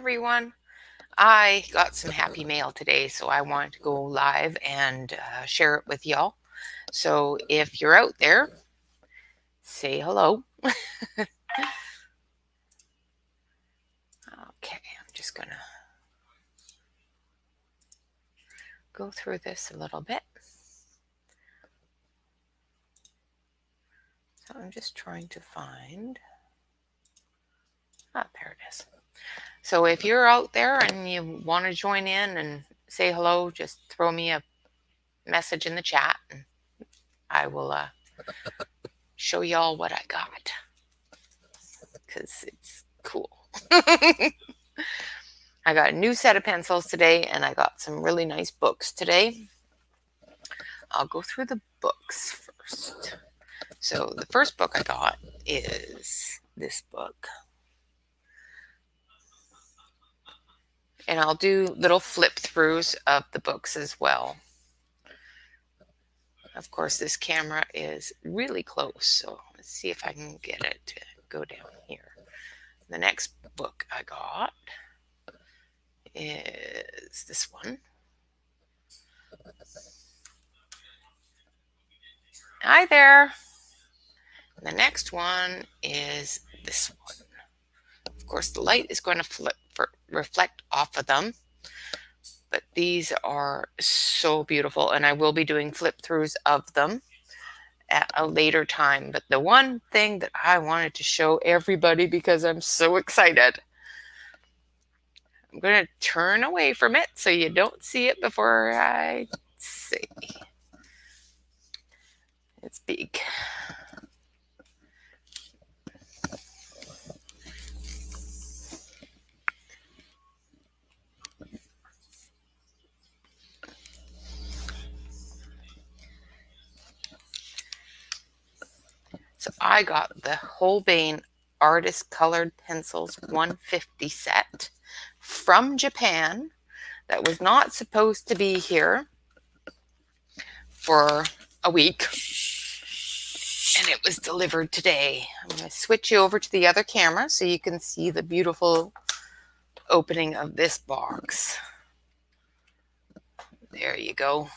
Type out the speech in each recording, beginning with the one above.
everyone. I got some happy mail today, so I wanted to go live and share it with y'all. So if you're out there, say hello. Okay, I'm just going to go through this a little bit. So I'm just trying to find... there it is. So if you're out there and you want to join in and say hello, just throw me a message in the chat and I will show y'all what I got, because it's cool. I got a new set of pencils today, and I got some really nice books today. I'll go through the books first. So the first book I got is this book. And I'll do little flip throughs of the books as well. Of course, this camera is really close, so let's see if I can get it to go down here. The next book I got is this one. Hi there. And the next one is this one. Of course, the light is going to reflect off of them, but these are so beautiful, and I will be doing flip throughs of them at a later time. But the one thing that I wanted to show everybody, because I'm so excited, I'm going to turn away from it so you don't see it before I say. It's big. So I got the Holbein Artist Colored Pencils 150 set from Japan that was not supposed to be here for a week, and it was delivered today. I'm going to switch you over to the other camera so you can see the beautiful opening of this box. There you go.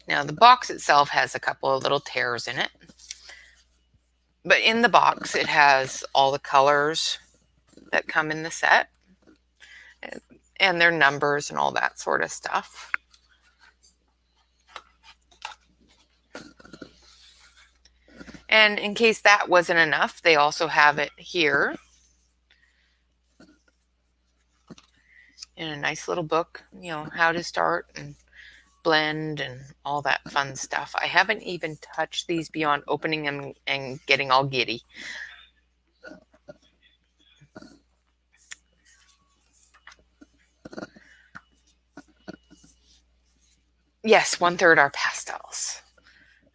Now the box itself has a couple of little tears in it, but in the box it has all the colors that come in the set and their numbers and all that sort of stuff. And in case that wasn't enough, they also have it here in a nice little book, you know, how to start and blend and all that fun stuff. I haven't even touched these beyond opening them and getting all giddy. Yes, 1/3 are pastels.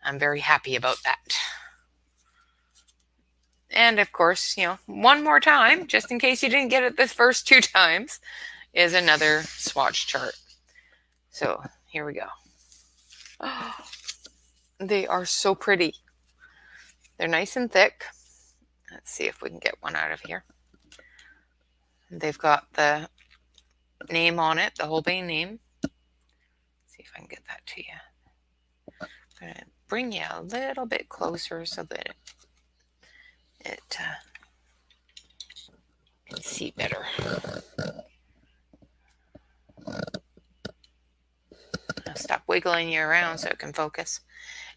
I'm very happy about that. And of course, you know, one more time, just in case you didn't get it the first 2 times, is another swatch chart. So here we go. Oh, they are so pretty. They're nice and thick. Let's see if we can get one out of here. They've got the name on it, the Holbein name. Let's see if I can get that to you. I'm going to bring you a little bit closer so that it can see better. I'll stop wiggling you around so it can focus.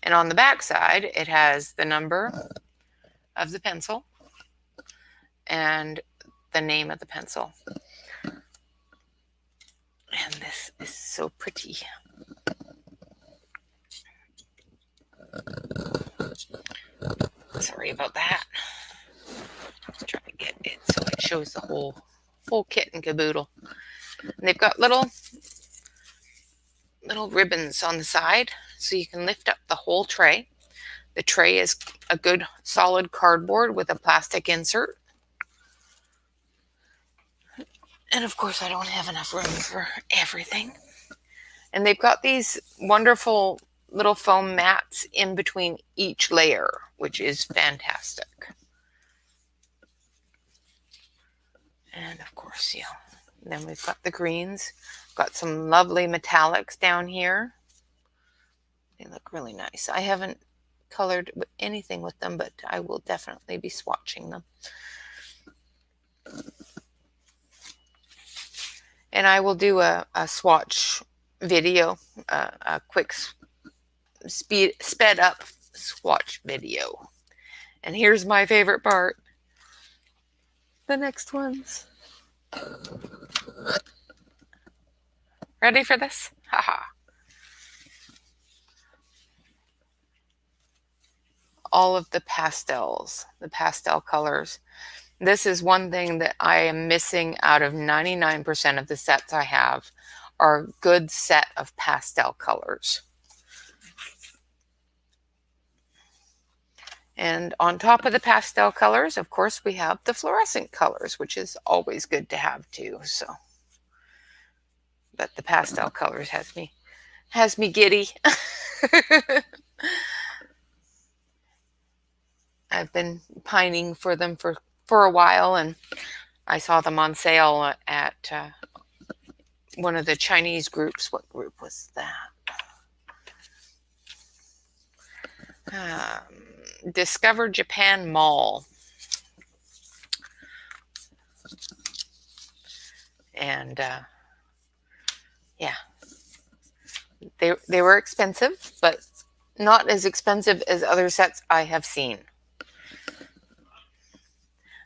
And on the back side, it has the number of the pencil and the name of the pencil. And this is so pretty. Sorry about that. Let's try to get it so it shows the whole kit and caboodle. And they've got little ribbons on the side so you can lift up the whole tray. The tray is a good solid cardboard with a plastic insert. And of course, I don't have enough room for everything. And they've got these wonderful little foam mats in between each layer, which is fantastic. And of course, then we've got the greens. Got some lovely metallics down here. They look really nice. I haven't colored anything with them, but I will definitely be swatching them. And I will do a swatch video, a quick sped up swatch video. And here's my favorite part. The next ones. Ready for this? Haha. All of the pastels, the pastel colors. This is one thing that I am missing out of 99% of the sets I have, are a good set of pastel colors. And on top of the pastel colors, of course, we have the fluorescent colors, which is always good to have too. So, but the pastel colors has me giddy. I've been pining for them for a while, and I saw them on sale at one of the Chinese groups. What group was that? Discover Japan Mall. And yeah, they were expensive, but not as expensive as other sets I have seen.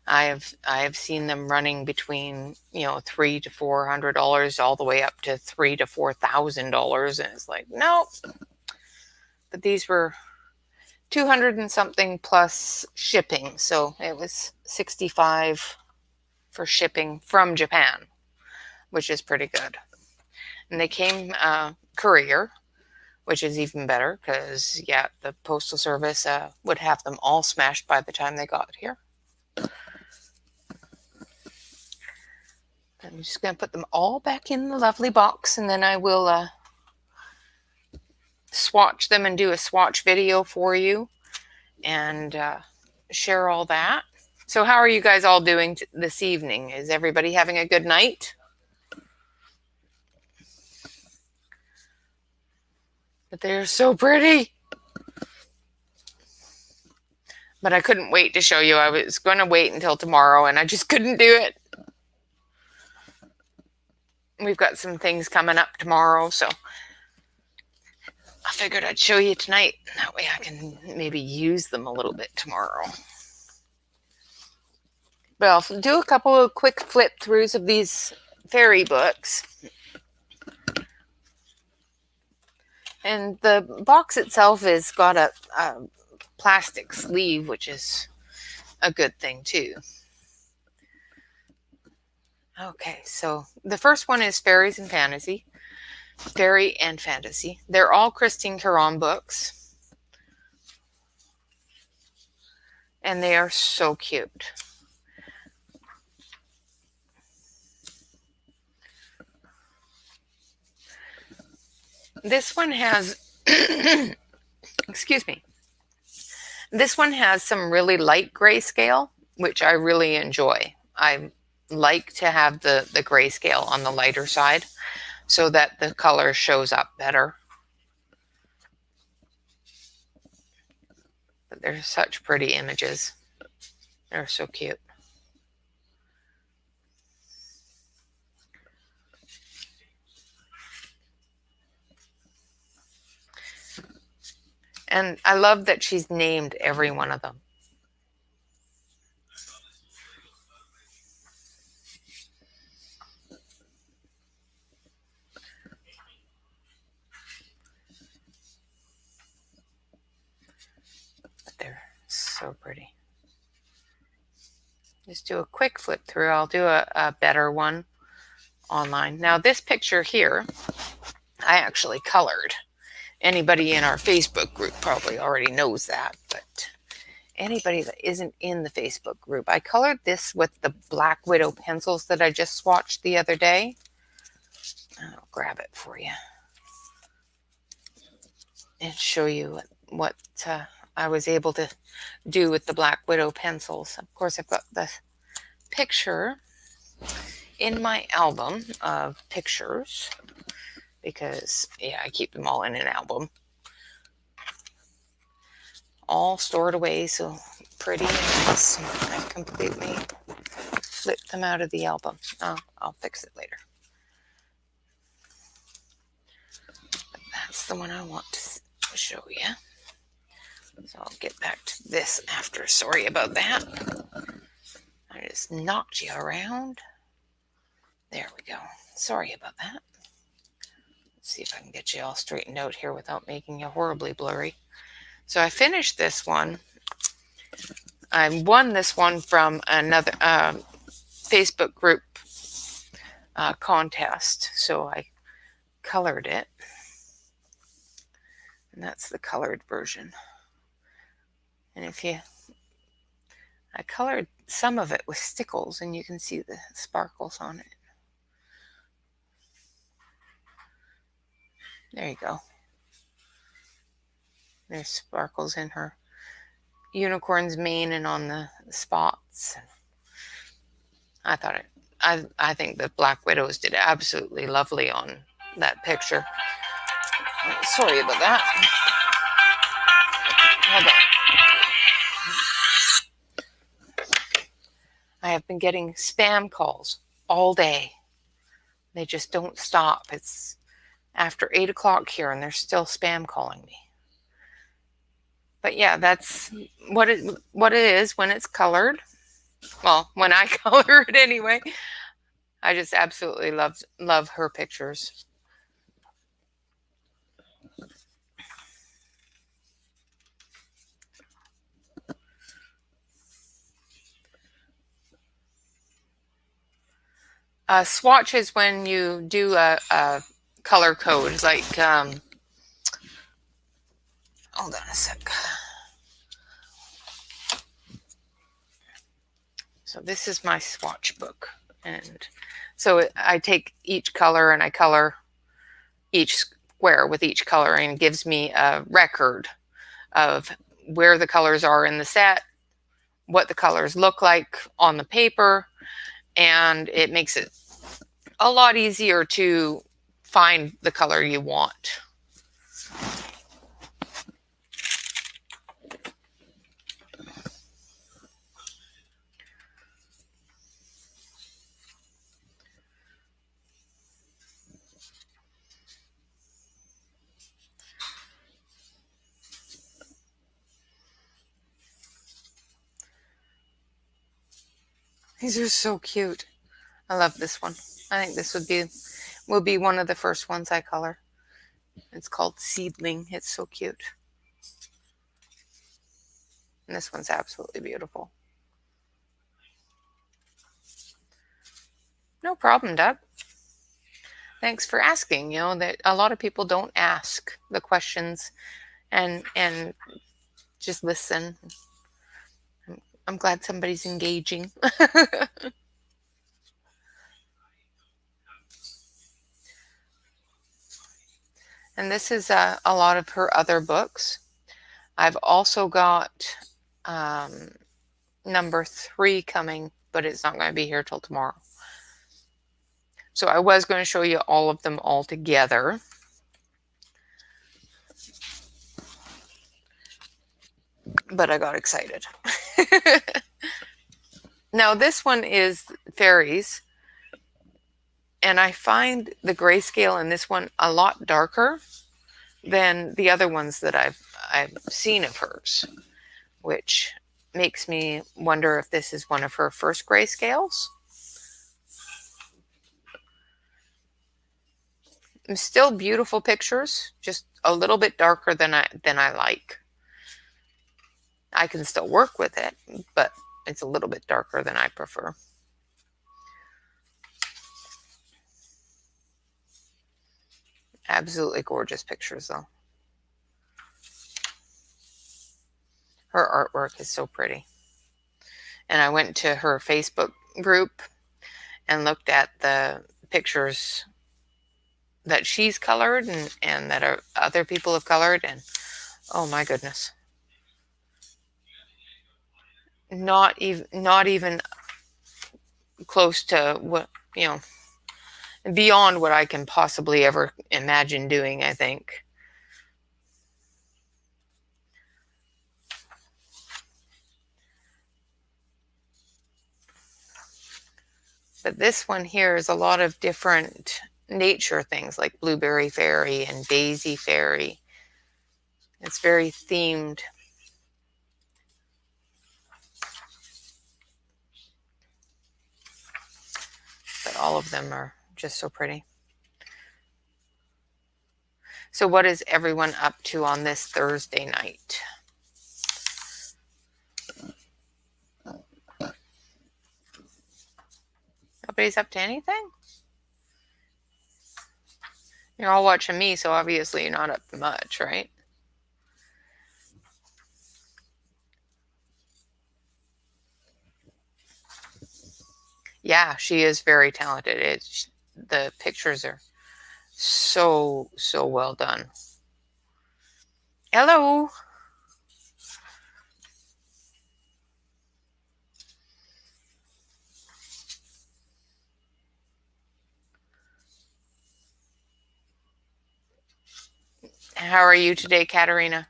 I have seen them running between $300 to $400, all the way up to $3,000 to $4,000, and it's like, nope. But these were 200 and something plus shipping, so it was $65 for shipping from Japan, which is pretty good. And they came courier, which is even better because the postal service would have them all smashed by the time they got here. I'm just going to put them all back in the lovely box, and then I will swatch them and do a swatch video for you and share all that. So how are you guys all doing this evening? Is everybody having a good night? But they're so pretty. But I couldn't wait to show you. I was going to wait until tomorrow, and I just couldn't do it. We've got some things coming up tomorrow, so I figured I'd show you tonight. That way I can maybe use them a little bit tomorrow. But I'll do a couple of quick flip throughs of these fairy books. And the box itself has got a plastic sleeve, which is a good thing too. Okay, so the first one is Fairy and Fantasy. They're all Christine Caron books. And they are so cute. This one has, excuse me. This one has some really light grayscale, which I really enjoy. I like to have the grayscale on the lighter side so that the color shows up better. But they're such pretty images. They're so cute. And I love that she's named every one of them. But they're so pretty. Just do a quick flip through. I'll do a better one online. Now this picture here, I actually colored. Anybody in our Facebook group probably already knows that, but anybody that isn't in the Facebook group, I colored this with the Black Widow pencils that I just swatched the other day. I'll grab it for you and show you what I was able to do with the Black Widow pencils. Of course, I've got the picture in my album of pictures, because yeah, I keep them all in an album, all stored away so pretty and nice. I completely flipped them out of the album. Oh, I'll fix it later. But that's the one I want to show you. So I'll get back to this after. Sorry about that. I just knocked you around. There we go. Sorry about that. Let's see if I can get you all straightened out here without making you horribly blurry. So I finished this one. I won this one from another Facebook group contest. So I colored it. And that's the colored version. And I colored some of it with stickles, and you can see the sparkles on it. There you go. There's sparkles in her unicorn's mane and on the spots. I think the Black Widows did absolutely lovely on that picture. Sorry about that. Hold on. I have been getting spam calls all day. They just don't stop. It's after 8 o'clock here and they're still spam calling me. But yeah, that's what it is when it's colored. Well, when I color it anyway. I just absolutely love her pictures. Swatch is when you do a color code. It's like, hold on a sec. So this is my swatch book. And so I take each color and I color each square with each color, and it gives me a record of where the colors are in the set, what the colors look like on the paper, and it makes it a lot easier to find the color you want. These are so cute. I love this one. I think this will be one of the first ones I color. It's called Seedling. It's so cute. And this one's absolutely beautiful. No problem, Doug. Thanks for asking. You know, that a lot of people don't ask the questions and just listen. I'm glad somebody's engaging. And this is a lot of her other books. I've also got number 3 coming, but it's not going to be here till tomorrow. So I was going to show you all of them all together. But I got excited. Now this one is fairies. And I find the grayscale in this one a lot darker than the other ones that I've seen of hers, which makes me wonder if this is one of her first grayscales. Still beautiful pictures, just a little bit darker than I like. I can still work with it, but it's a little bit darker than I prefer. Absolutely gorgeous pictures, though. Her artwork is so pretty. And I went to her Facebook group and looked at the pictures that she's colored and that other people have colored, and oh my goodness. Not even close to what, beyond what I can possibly ever imagine doing, I think. But this one here is a lot of different nature things like blueberry fairy and daisy fairy. It's very themed. But all of them are just so pretty. So what is everyone up to on this Thursday night? Nobody's up to anything? You're all watching me, so obviously you're not up to much, right? Yeah, she is very talented. The pictures are so well done. Hello. How are you today, Katerina?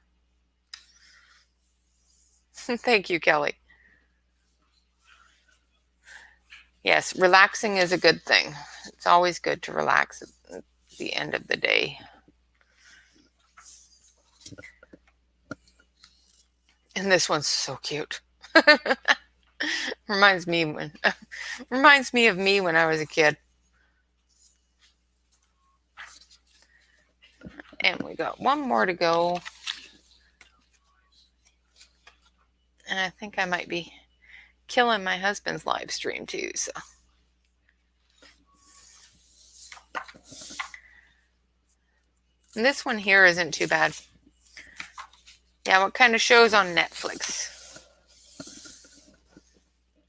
Thank you, Kelly. Yes, relaxing is a good thing. It's always good to relax at the end of the day. And this one's so cute. reminds me of me when I was a kid. And we got one more to go. And I think I might be killing my husband's live stream too. So and this one here isn't too bad. Yeah, what kind of shows on Netflix?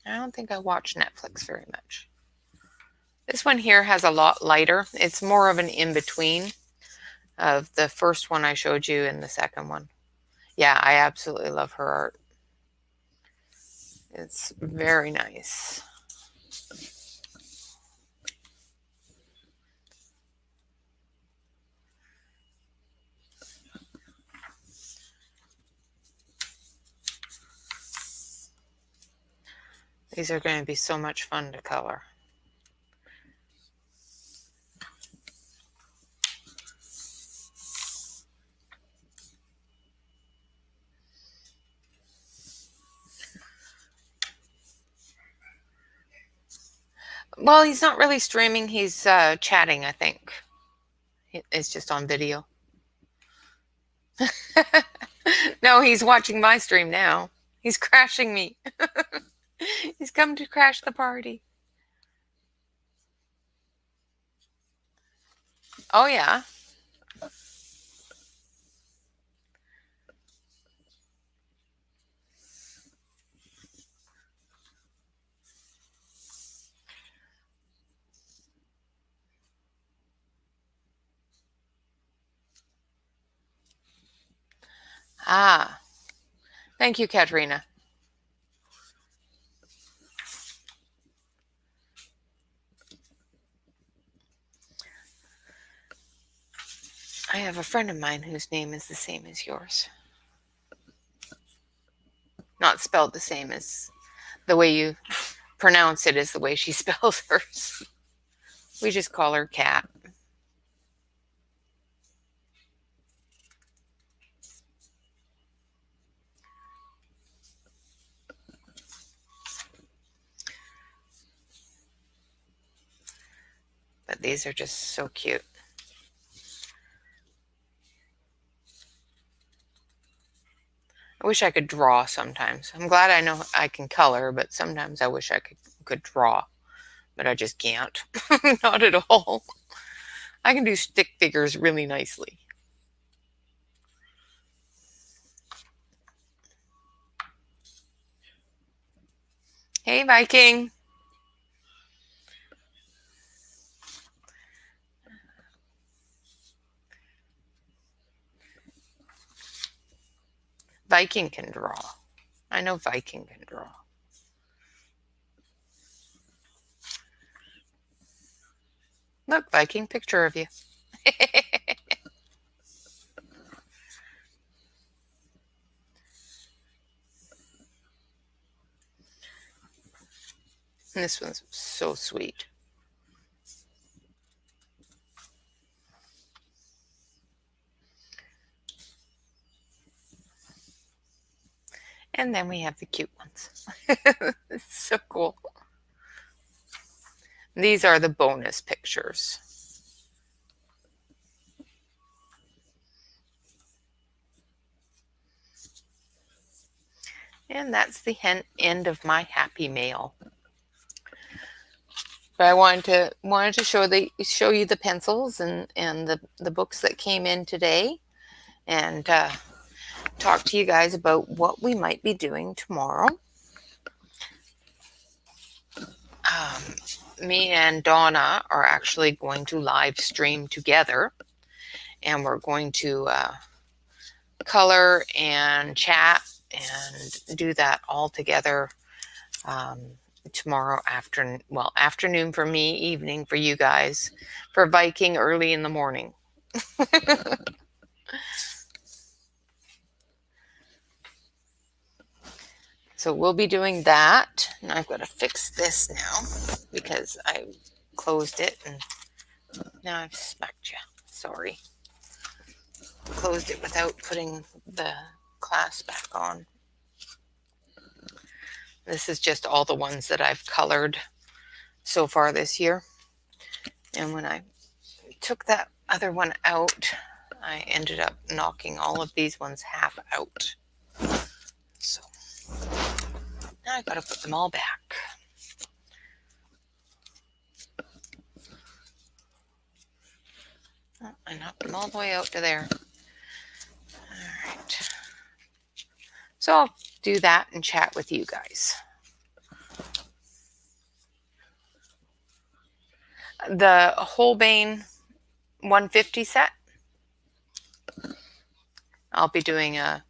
I don't think I watch Netflix very much. This one here has a lot lighter. It's more of an in-between of the first one I showed you and the second one. Yeah, I absolutely love her art. It's very nice. These are going to be so much fun to color. Well, he's not really streaming. He's chatting, I think. It's just on video. No, he's watching my stream now. He's crashing me. He's come to crash the party. Oh, yeah. Ah, thank you, Katrina. I have a friend of mine whose name is the same as yours. Not spelled the same as the way you pronounce it is the way she spells hers. We just call her Kat. But these are just so cute. I wish I could draw sometimes. I'm glad I know I can color, but sometimes I wish I could draw. But I just can't. Not at all. I can do stick figures really nicely. Hey, Viking. Viking can draw. I know Viking can draw. Look, Viking, picture of you. And this one's so sweet. And then we have the cute ones. It's so cool. These are the bonus pictures. And that's the end of my happy mail. But I wanted to show you the pencils and the books that came in today, and talk to you guys about what we might be doing tomorrow. Me and Donna are actually going to live stream together, and we're going to color and chat and do that all together tomorrow afternoon for me, evening for you guys, for Viking early in the morning. So we'll be doing that. And I've got to fix this now because I closed it and now I've smacked you. Sorry. Closed it without putting the clasp back on. This is just all the ones that I've colored so far this year. And when I took that other one out, I ended up knocking all of these ones half out. So now I've got to put them all back. Oh, I knocked them all the way out to there. All right. So I'll do that and chat with you guys. The Holbein 150 set, I'll be doing a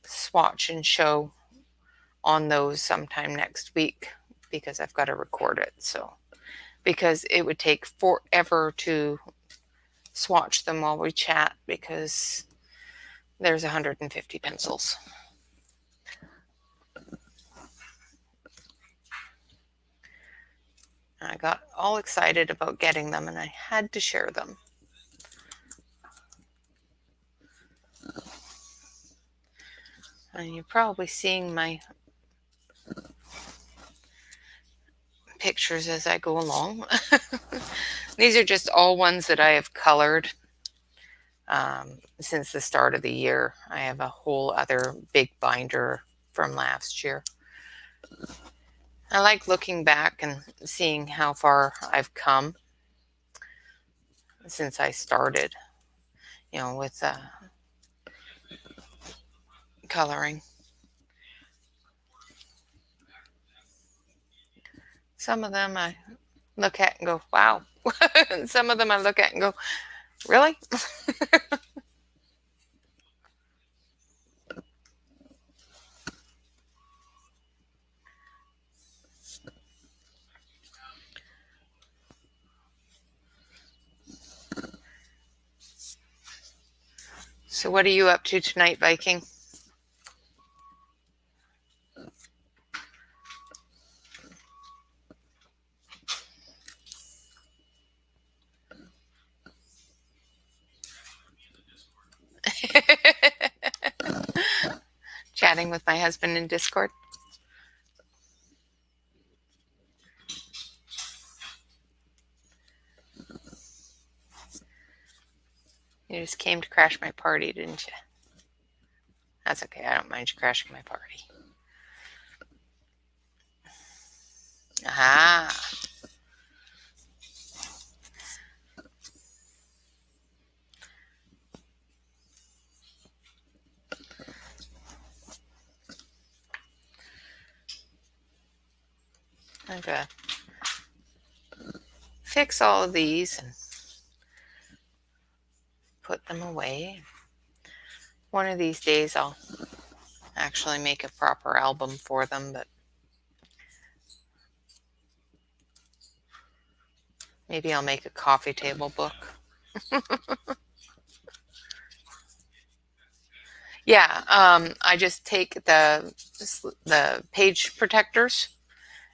swatch and show on those sometime next week because I've got to record it. So, because it would take forever to swatch them while we chat because there's 150 pencils. I got all excited about getting them and I had to share them. And you're probably seeing my pictures as I go along. These are just all ones that I have colored since the start of the year. I have a whole other big binder from last year. I like looking back and seeing how far I've come since I started, with coloring. Some of them I look at and go, wow. And some of them I look at and go, really? So what are you up to tonight, Viking? Chatting with my husband in Discord. You just came to crash my party, didn't you? That's okay. I don't mind you crashing my party. Aha. I'm going to fix all of these and put them away. One of these days I'll actually make a proper album for them, but Maybe I'll make a coffee table book. Yeah, I just take the page protectors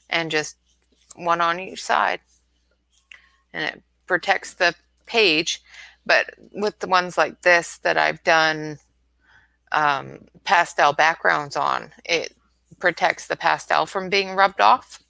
and just one on each side, and it protects the page. But with the ones like this that I've done pastel backgrounds on, it protects the pastel from being rubbed off.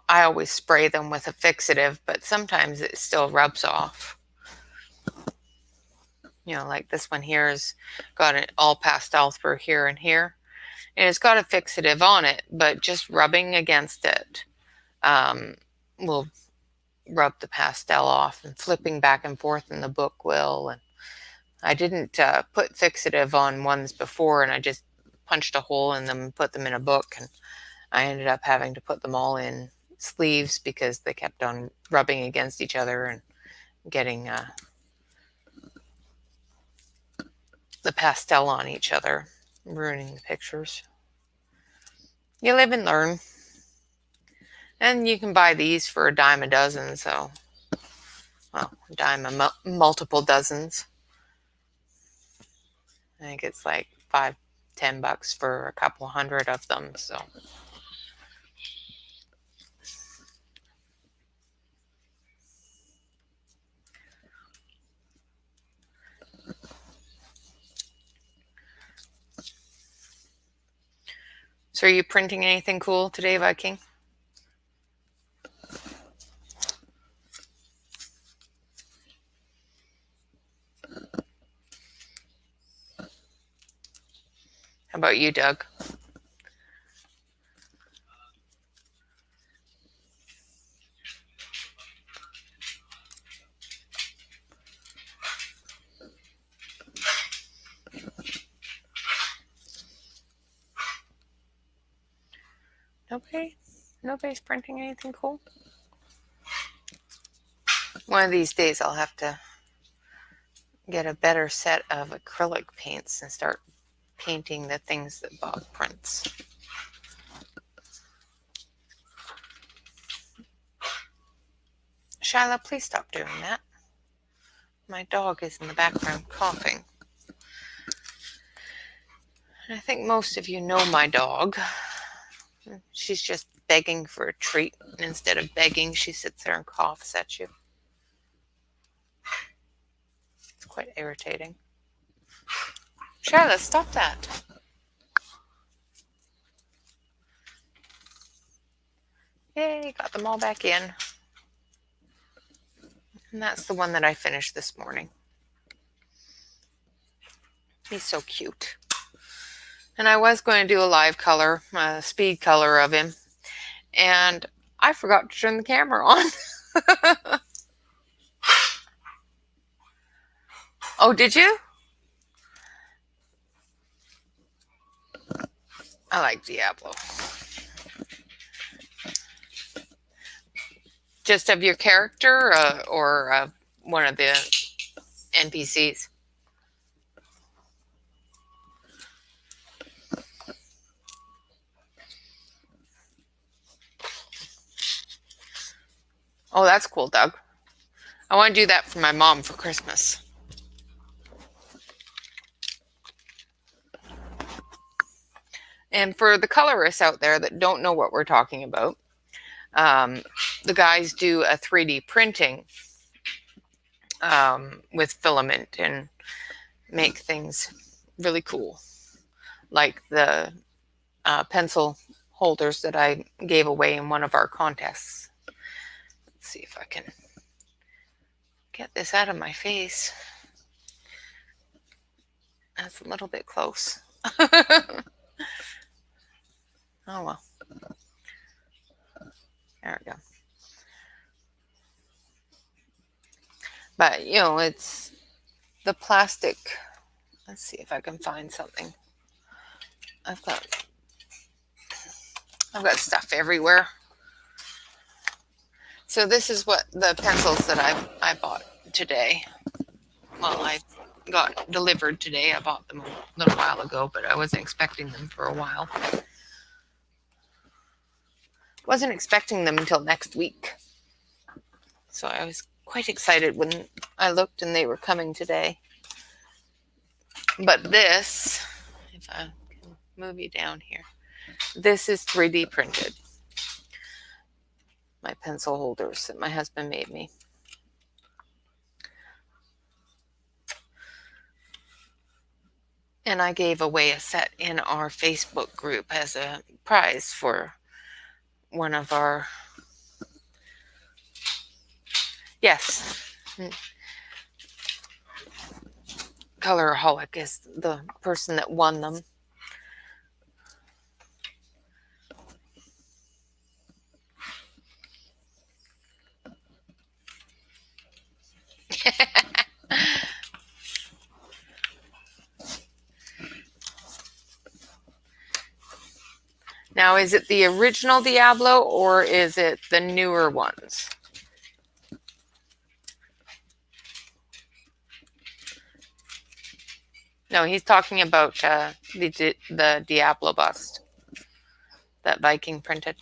I always spray them with a fixative, but sometimes it still rubs off. You know, like this one here has got it all pastel through here and here. And it's got a fixative on it, but just rubbing against it will rub the pastel off, and flipping back and forth in the book will. And I didn't put fixative on ones before, and I just punched a hole in them and put them in a book. And I ended up having to put them all in sleeves because they kept on rubbing against each other and getting the pastel on each other, ruining the pictures. You live and learn. And you can buy these for $0.10 a dozen, so, well, $0.10 a multiple dozens. I think it's like $5-10 for a couple hundred of them, so. So are you printing anything cool today, Viking? How about you, Doug? Nobody's printing anything cool? One of these days I'll have to get a better set of acrylic paints and start painting the things that Bob prints. Shyla, please stop doing that. My dog is in the background coughing. And I think most of you know my dog. She's just begging for a treat. Instead of begging, she sits there and coughs at you. It's quite irritating. Shyla, stop that. Yay, got them all back in. And that's the one that I finished this morning. He's so cute. And I was going to do a live color, speed color of him. And I forgot to turn the camera on. Oh, did you? I like Diablo. Just of your character or one of the NPCs? Oh, that's cool, Doug. I want to do that for my mom for Christmas. And for the colorists out there that don't know what we're talking about, the guys do a 3D printing with filament and make things really cool. Like the pencil holders that I gave away in one of our contests. Let's see if I can get this out of my face. That's a little bit close. Oh well. There we go. But, you know, it's the plastic. Let's see if I can find something. I've got stuff everywhere. So this is what the pencils that I bought today. Well, I got delivered today. I bought them a little while ago, but I wasn't expecting them for a while. Wasn't expecting them until next week. So I was quite excited when I looked and they were coming today. But this, if I can move you down here, this is 3D printed. My pencil holders that my husband made me. And I gave away a set in our Facebook group as a prize for one of our, yes, Coloraholic is the person that won them. Now, is it the original Diablo or is it the newer ones? No, he's talking about the Diablo bust that Viking printed.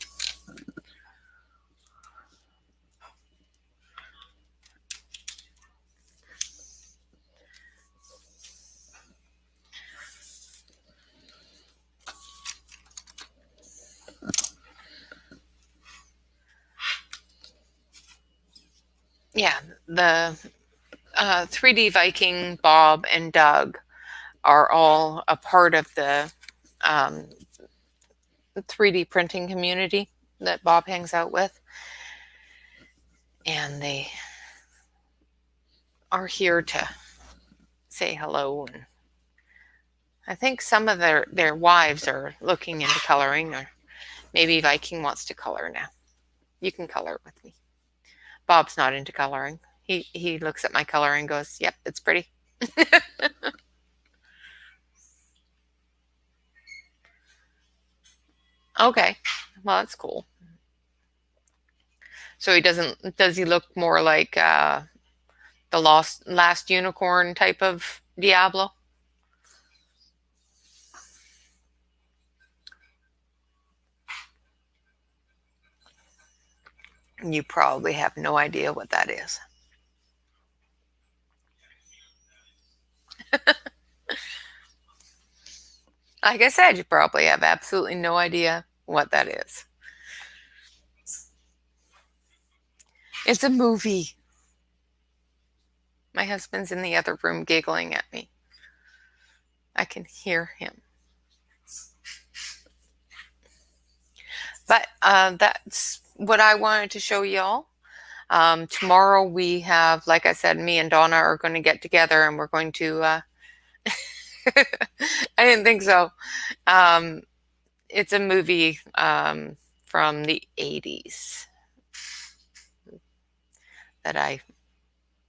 Yeah, the 3D Viking, Bob, and Doug are all a part of the 3D printing community that Bob hangs out with. And they are here to say hello. And I think some of their wives are looking into coloring, or maybe Viking wants to color now. You can color with me. Bob's not into coloring. He looks at my color and goes, "Yep, it's pretty." Okay, well, that's cool. So does he look more like the last unicorn type of Diablo? You probably have no idea what that is. Like I said, you probably have absolutely no idea what that is. It's a movie. My husband's in the other room giggling at me. I can hear him. But that's what I wanted to show y'all. Tomorrow we have, like I said, me and Donna are going to get together and we're going to, I didn't think so. It's a movie from the 80s that I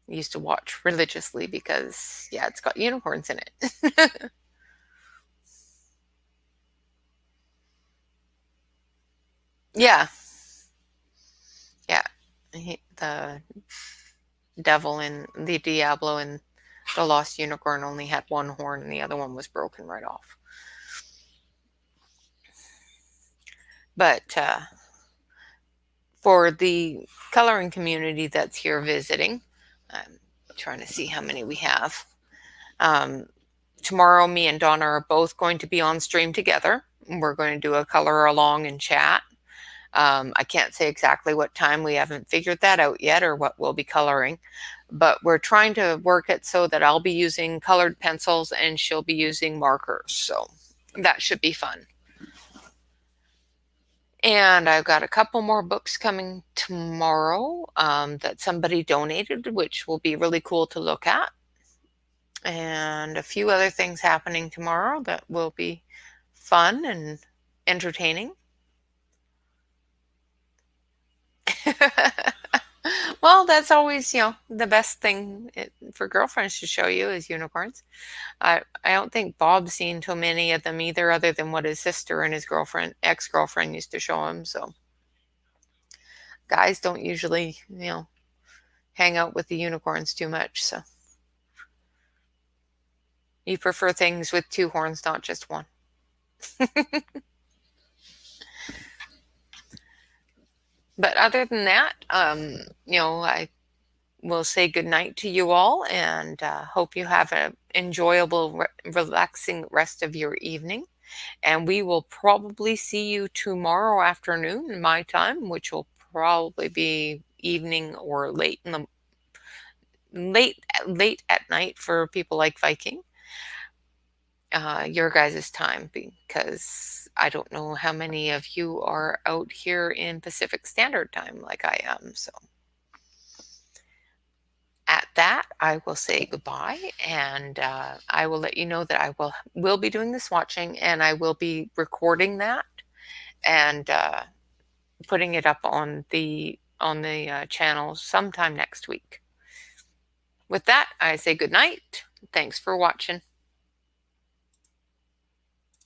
used to watch religiously because, yeah, it's got unicorns in it. Yeah. Yeah. The devil in the Diablo and the lost unicorn only had one horn and the other one was broken right off. But for the coloring community that's here visiting, I'm trying to see how many we have. Tomorrow, me and Donna are both going to be on stream together. We're going to do a color along and chat. I can't say exactly what time. We haven't figured that out yet or what we'll be coloring. But we're trying to work it so that I'll be using colored pencils and she'll be using markers. So that should be fun. And I've got a couple more books coming tomorrow that somebody donated, which will be really cool to look at. And a few other things happening tomorrow that will be fun and entertaining. Well, that's always, the best thing for girlfriends to show you is unicorns. I don't think Bob's seen too many of them either, other than what his sister and his ex-girlfriend used to show him. So guys don't usually, hang out with the unicorns too much. So You prefer things with 2 horns, not just 1. But other than that, I will say good night to you all, and hope you have an enjoyable, relaxing rest of your evening. And we will probably see you tomorrow afternoon, my time, which will probably be evening or late at night for people like Viking. Your guys' time, because I don't know how many of you are out here in Pacific Standard Time like I am. So at that, I will say goodbye, and I will let you know that I will be doing this watching, and I will be recording that and putting it up on the channel sometime next week. With that, I say good night. Thanks for watching.